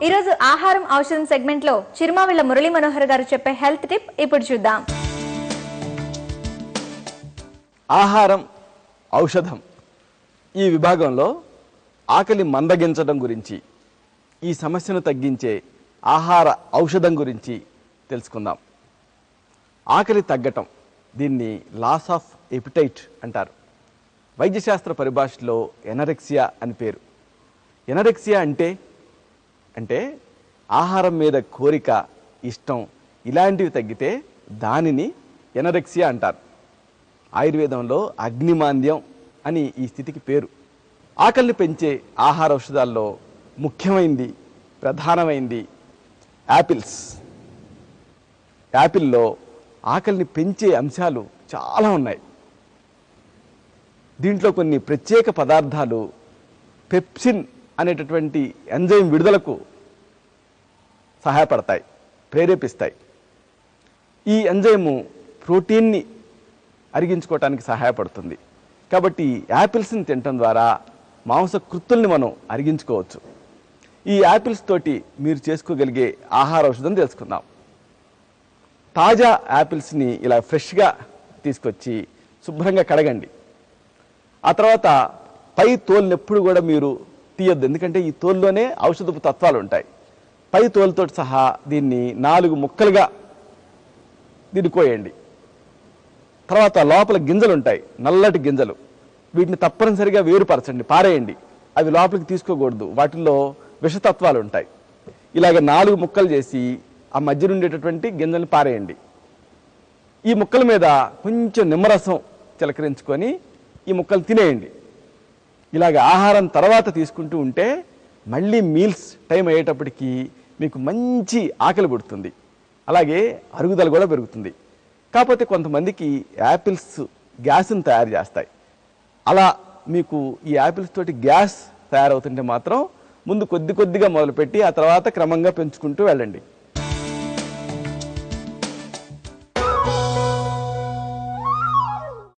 ఈరోజు ఆహారం ఔషధం సెగ్మెంట్ లో చిరుమావిళ్ళ మురళీ మనోహర్ గారు చెప్పే హెల్త్ టిప్ ఇప్పుడు చూద్దాం. ఆహారం ఔషధం ఈ విభాగంలో ఆకలి మందగించడం గురించి, ఈ సమస్యను తగ్గించే ఆహార ఔషధం గురించి తెలుసుకుందాం. ఆకలి తగ్గటం, దీన్ని లాస్ ఆఫ్ ఎపిటైట్ అంటారు. వైద్యశాస్త్ర పరిభాషలో ఎనరెక్సియా అని పేరు. ఎనరెక్సియా అంటే ఆహారం మీద కోరిక, ఇష్టం ఇలాంటివి తగ్గితే దానిని ఎనరెక్సియా అంటారు. ఆయుర్వేదంలో అగ్నిమాంద్యం అని ఈ స్థితికి పేరు. ఆకలిని పెంచే ఆహార ఔషధాల్లో ముఖ్యమైనది, ప్రధానమైనది యాపిల్స్. యాపిల్లో ఆకలిని పెంచే అంశాలు చాలా ఉన్నాయి. దీంట్లో కొన్ని ప్రత్యేక పదార్థాలు పెప్సిన్ అనేటటువంటి ఎంజైమ్ విడుదలకు సహాయపడతాయి, ప్రేరేపిస్తాయి. ఈ ఎంజైము ప్రోటీన్ని అరిగించుకోవటానికి సహాయపడుతుంది. కాబట్టి యాపిల్స్ని తినటం ద్వారా మాంసకృత్తుల్ని మనం అరిగించుకోవచ్చు. ఈ యాపిల్స్ తోటి మీరు చేసుకోగలిగే ఆహార ఔషధం తెలుసుకుందాం. తాజా యాపిల్స్ని ఇలా ఫ్రెష్గా తీసుకొచ్చి శుభ్రంగా కడగండి. ఆ తర్వాత పై తోలుని ఎప్పుడు కూడా మీరు తీయొద్దు, ఎందుకంటే ఈ తోలులోనే ఔషధపు తత్వాలు ఉంటాయి. పై తోలుతో సహా దీన్ని 4 ముక్కలుగా దీన్ని కోయండి. తర్వాత లోపల గింజలు ఉంటాయి, నల్లటి గింజలు. వీటిని తప్పనిసరిగా వేరుపరచండి, పారేయండి. అవి లోపలికి తీసుకోకూడదు, వాటిల్లో విషతత్వాలు ఉంటాయి. ఇలాగ 4 ముక్కలు చేసి ఆ మధ్య ఉండేటటువంటి గింజల్ని పారేయండి. ఈ ముక్కల మీద కొంచెం నిమ్మరసం చిలకరించుకొని ఈ ముక్కలు తినేయండి. ఇలాగ ఆహారం తర్వాత తీసుకుంటూ ఉంటే మళ్ళీ మీల్స్ టైం అయ్యేటప్పటికి మీకు మంచి ఆకలి పుడుతుంది, అలాగే అరుగుదల కూడా పెరుగుతుంది. కాకపోతే కొంతమందికి యాపిల్స్ గ్యాస్ని తయారు చేస్తాయి. అలా మీకు ఈ యాపిల్స్ తోటి గ్యాస్ తయారవుతుంటే మాత్రం ముందు కొద్దిగా మొదలుపెట్టి ఆ తర్వాత క్రమంగా పెంచుకుంటూ వెళ్ళండి.